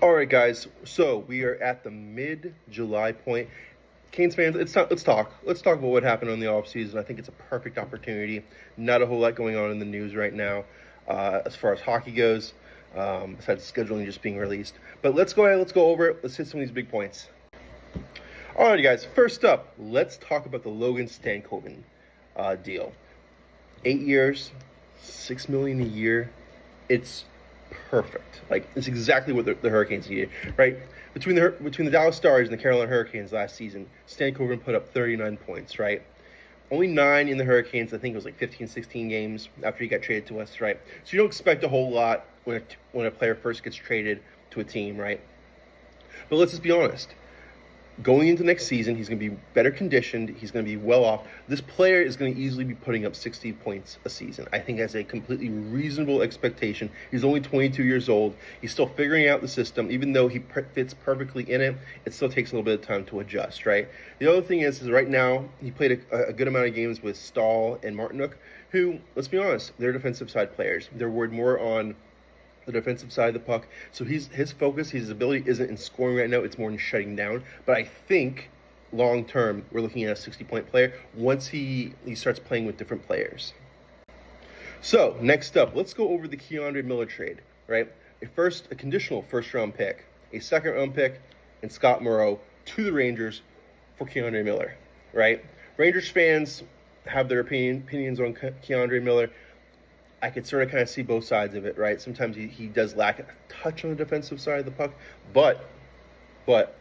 All right, guys. So we are at the mid-July point. Canes fans, let's talk. Let's talk about what happened on the offseason. I think it's a perfect opportunity. Not a whole lot going on in the news right now as far as hockey goes, besides scheduling just being released. But let's go ahead. Let's go over it. Let's hit some of these big points. All right, guys. First up, let's talk about the Logan Stankoven deal. 8 years, $6 million a year. It's perfect. Like, it's exactly what the Hurricanes needed, right? Between the Dallas Stars and the Carolina Hurricanes last season, Stankoven put up 39 points, right? Only 9 in the Hurricanes. I think it was like 15, 16 games after he got traded to us, right? So you don't expect a whole lot when a player first gets traded to a team, right? But let's just be honest. Going into next season, he's going to be better conditioned. He's going to be well off. This player is going to easily be putting up 60 points a season. I think that's a completely reasonable expectation. He's only 22 years old. He's still figuring out the system. Even though he fits perfectly in it, it still takes a little bit of time to adjust, right? The other thing is right now, he played a good amount of games with Stahl and Martinook, who, let's be honest, they're defensive side players. They're worried more on the defensive side of the puck. So his focus, his ability isn't in scoring right now. It's more in shutting down. But I think long term, we're looking at a 60-point player once he starts playing with different players. So next up, let's go over the Keandre Miller trade, right? A conditional first-round pick, a second-round pick, and Scott Morrow to the Rangers for Keandre Miller, right? Rangers fans have their opinions on Keandre Miller. I could sort of kind of see both sides of it, right? Sometimes he does lack a touch on the defensive side of the puck, but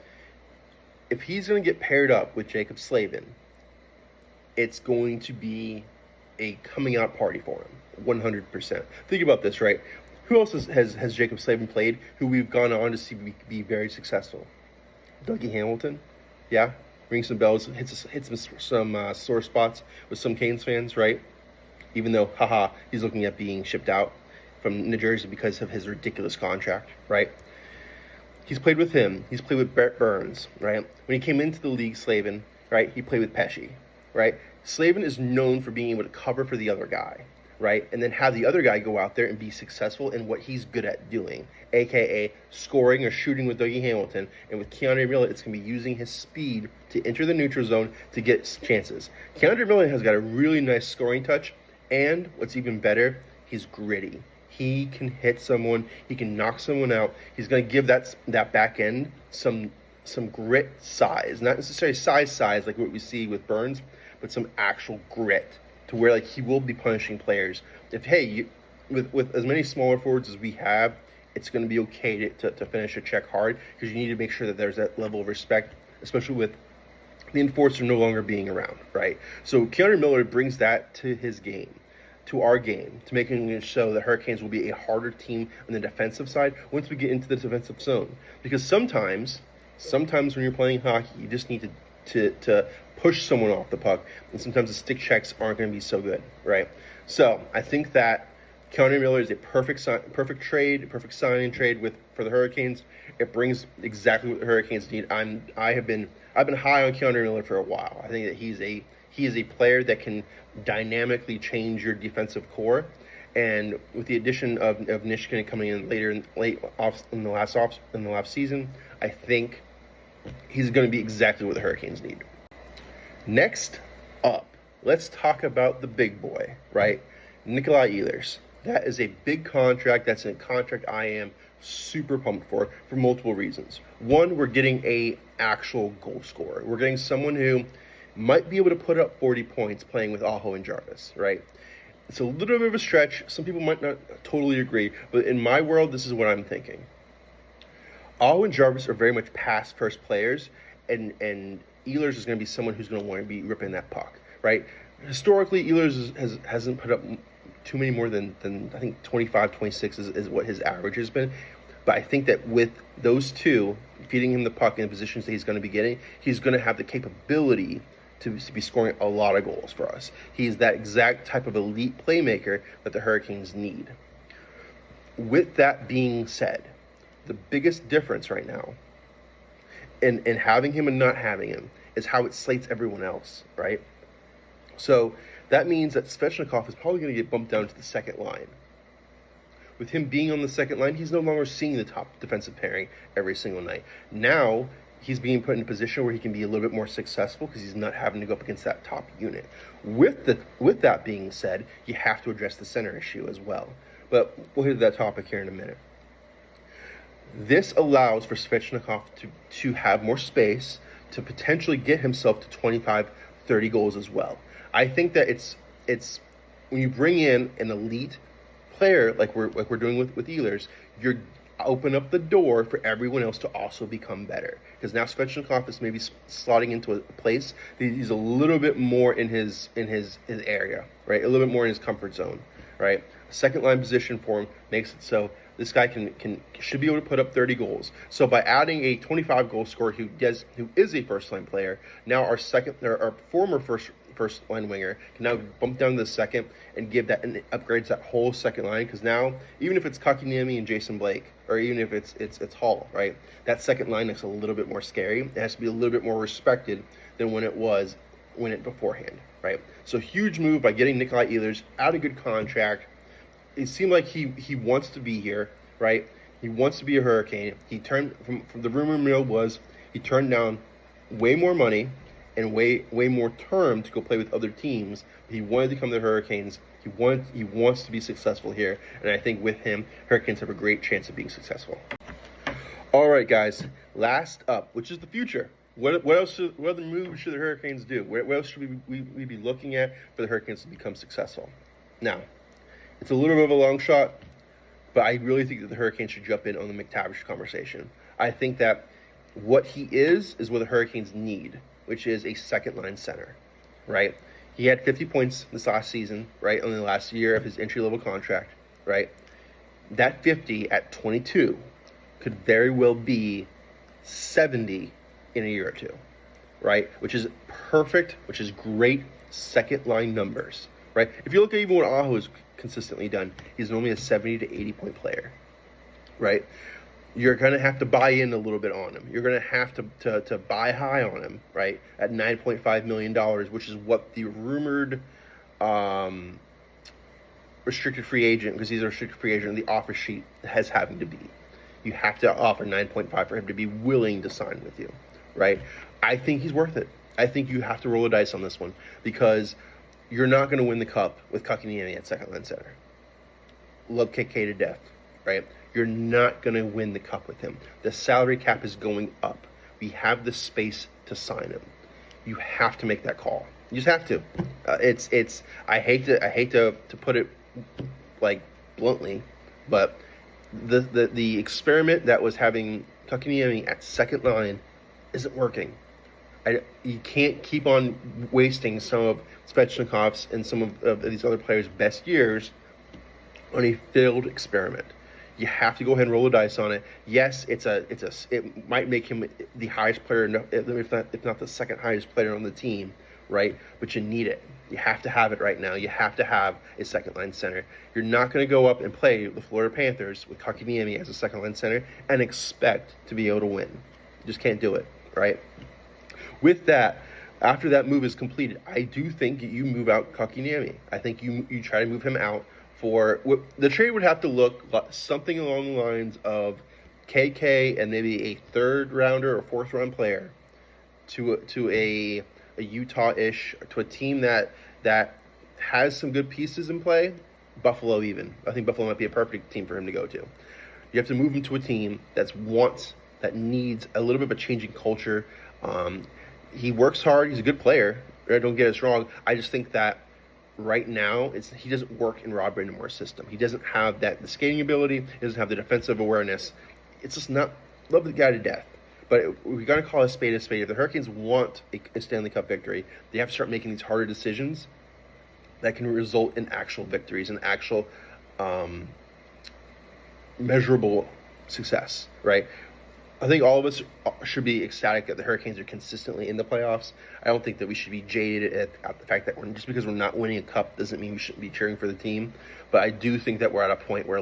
if he's going to get paired up with Jacob Slavin, it's going to be a coming out party for him, 100%. Think about this, right? Who else has Jacob Slavin played who we've gone on to see be very successful? Dougie Hamilton, yeah? Rings some bells, hits some sore spots with some Canes fans, right? Even though, he's looking at being shipped out from New Jersey because of his ridiculous contract, right? He's played with him. He's played with Brett Burns, right? When he came into the league, Slavin, right, he played with Pesci, right? Slavin is known for being able to cover for the other guy, right? And then have the other guy go out there and be successful in what he's good at doing, a.k.a. scoring or shooting with Dougie Hamilton. And with Keandre Miller, it's going to be using his speed to enter the neutral zone to get chances. Keandre Miller has got a really nice scoring touch. And what's even better, he's gritty. He can hit someone. He can knock someone out. He's going to give that back end some grit size. Not necessarily size like what we see with Burns, but some actual grit to where like he will be punishing players. If, with as many smaller forwards as we have, it's going to be okay to finish a check hard because you need to make sure that there's that level of respect, especially with the enforcer no longer being around, right? So Keandre Miller brings that to his game, to our game, to making it so the Hurricanes will be a harder team on the defensive side once we get into the defensive zone. Because sometimes when you're playing hockey, you just need to push someone off the puck, and sometimes the stick checks aren't going to be so good, right? So I think that Keandre Miller is a perfect signing trade for the Hurricanes. It brings exactly what the Hurricanes need. I've been high on Keandre Miller for a while. I think that he is a player that can dynamically change your defensive core. And with the addition of Nishkin coming in in the last season, I think he's going to be exactly what the Hurricanes need. Next up, let's talk about the big boy, right? Nikolai Ehlers. That is a big contract. That's a contract I am super pumped for multiple reasons. One, we're getting a actual goal scorer. We're getting someone who might be able to put up 40 points playing with Aho and Jarvis, right? It's a little bit of a stretch. Some people might not totally agree, but in my world, this is what I'm thinking. Aho and Jarvis are very much pass first players, and Ehlers is going to be someone who's going to want to be ripping that puck, right? Historically, Ehlers hasn't put up too many more than I think 25, 26 is what his average has been. But I think that with those two feeding him the puck in the positions that he's going to be getting, he's going to have the capability to be scoring a lot of goals for us. He's that exact type of elite playmaker that the Hurricanes need. With that being said, the biggest difference right now in having him and not having him is how it slates everyone else, right? So that means that Svechnikov is probably going to get bumped down to the second line, With him being on the second line, he's no longer seeing the top defensive pairing every single night. Now, he's being put in a position where he can be a little bit more successful because he's not having to go up against that top unit. With that being said, you have to address the center issue as well. But we'll hit that topic here in a minute. This allows for Svechnikov to have more space to potentially get himself to 25, 30 goals as well. I think that it's when you bring in an elite player like we're doing with Ehlers, you're open up the door for everyone else to also become better. Because now Svechnikov is maybe slotting into a place that he's a little bit more in his area, right? A little bit more in his comfort zone, right? Second line position for him makes it so this guy should be able to put up 30 goals. So by adding a 25 goal scorer who is a first line player, now our former first line winger can now bump down to the second and give that and upgrades that whole second line. Because now, even if it's Kotkaniemi and Jason Blake, or even if it's Hall, right, that second line looks a little bit more scary. It has to be a little bit more respected than when it beforehand, right? So huge move by getting Nikolai Ehlers out a good contract. It seemed like he wants to be here, right? He wants to be a Hurricane. He turned from the rumor mill was he turned down way more money and way more term to go play with other teams. He wanted to come to the Hurricanes. He wants to be successful here, and I think with him, Hurricanes have a great chance of being successful. All right, guys. Last up, which is the future. What other moves should the Hurricanes do? What else should we be looking at for the Hurricanes to become successful? Now, it's a little bit of a long shot, but I really think that the Hurricanes should jump in on the McTavish conversation. I think that what he is what the Hurricanes need, which is a second-line center, right? He had 50 points this last season, right, on the last year of his entry-level contract, right? That 50 at 22 could very well be 70 in a year or two, right? Which is perfect, which is great second-line numbers, right? If you look at even what Aho has consistently done, he's normally a 70 to 80 point player, right? You're going to have to buy in a little bit on him. You're going to have to buy high on him, right, at $9.5 million, which is what the rumored restricted free agent, because he's a restricted free agent, the offer sheet has having to be. You have to offer 9.5 for him to be willing to sign with you, right? I think he's worth it. I think you have to roll the dice on this one because you're not going to win the cup with Kotkaniemi at second line center. Love KK to death, right? You're not going to win the cup with him. The salary cap is going up. We have the space to sign him. You have to make that call. You just have to. I hate to put it like bluntly, but the experiment that was having Kotkaniemi at second line isn't working. You can't keep on wasting some of Svechnikov's and some of these other players' best years on a failed experiment. You have to go ahead and roll the dice on it. Yes, it might make him the highest player, if not the second highest player on the team, right? But you need it. You have to have it right now. You have to have a second line center. You're not going to go up and play the Florida Panthers with Kotkaniemi as a second line center and expect to be able to win. You just can't do it, right? With that, after that move is completed, I do think you move out Kotkaniemi. I think you try to move him out for the trade would have to look something along the lines of KK and maybe a third rounder or fourth round player to a Utah-ish, to a team that has some good pieces in play. Buffalo even. I think Buffalo might be a perfect team for him to go to. You have to move him to a team that needs a little bit of a changing culture. He works hard. He's a good player. Don't get us wrong. I just think that right now he doesn't work in Rod Brandemore's system. He doesn't have the skating ability. He doesn't have the defensive awareness. It's just not. Love the guy to death. But we got to call a spade a spade. If the Hurricanes want a Stanley Cup victory, they have to start making these harder decisions that can result in actual victories and actual measurable success, right? I think all of us should be ecstatic that the Hurricanes are consistently in the playoffs. I don't think that we should be jaded at the fact that just because we're not winning a cup doesn't mean we shouldn't be cheering for the team. But I do think that we're at a point where,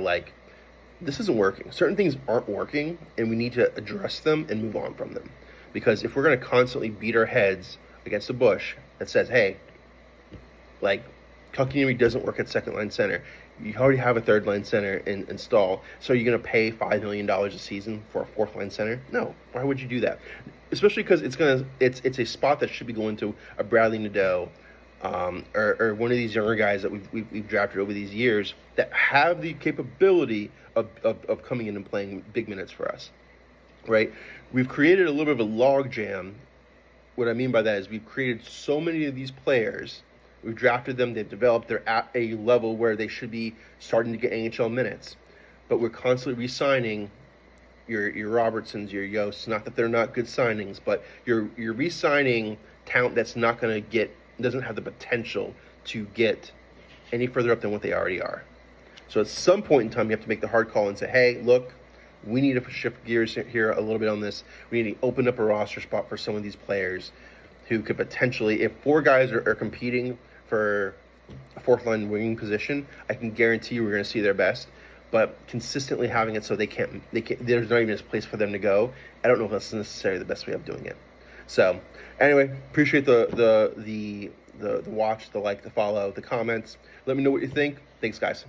this isn't working. Certain things aren't working, and we need to address them and move on from them. Because if we're going to constantly beat our heads against a bush that says, hey, Kotkaniemi doesn't work at second line center. You already have a third line center installed. So are you going to pay $5 million a season for a fourth line center? No. Why would you do that? Especially because it's a spot that should be going to a Bradley Nadeau, or one of these younger guys that we've drafted over these years that have the capability of coming in and playing big minutes for us, right? We've created a little bit of a log jam. What I mean by that is we've created so many of these players. We've drafted them. They've developed. They're at a level where they should be starting to get NHL minutes, but we're constantly re-signing your Robertsons, your Yosts. Not that they're not good signings, but you're re-signing talent that's not going to get, doesn't have the potential to get any further up than what they already are. So at some point in time, you have to make the hard call and say, hey, look, we need to shift gears here a little bit on this. We need to open up a roster spot for some of these players who could potentially, if four guys are competing for a fourth line winging position, I can guarantee you we're going to see their best. But consistently having it so they can't, there's not even a place for them to go. I don't know if that's necessarily the best way of doing it. So anyway, appreciate the watch, the like, the follow, the comments. Let me know what you think. Thanks, guys.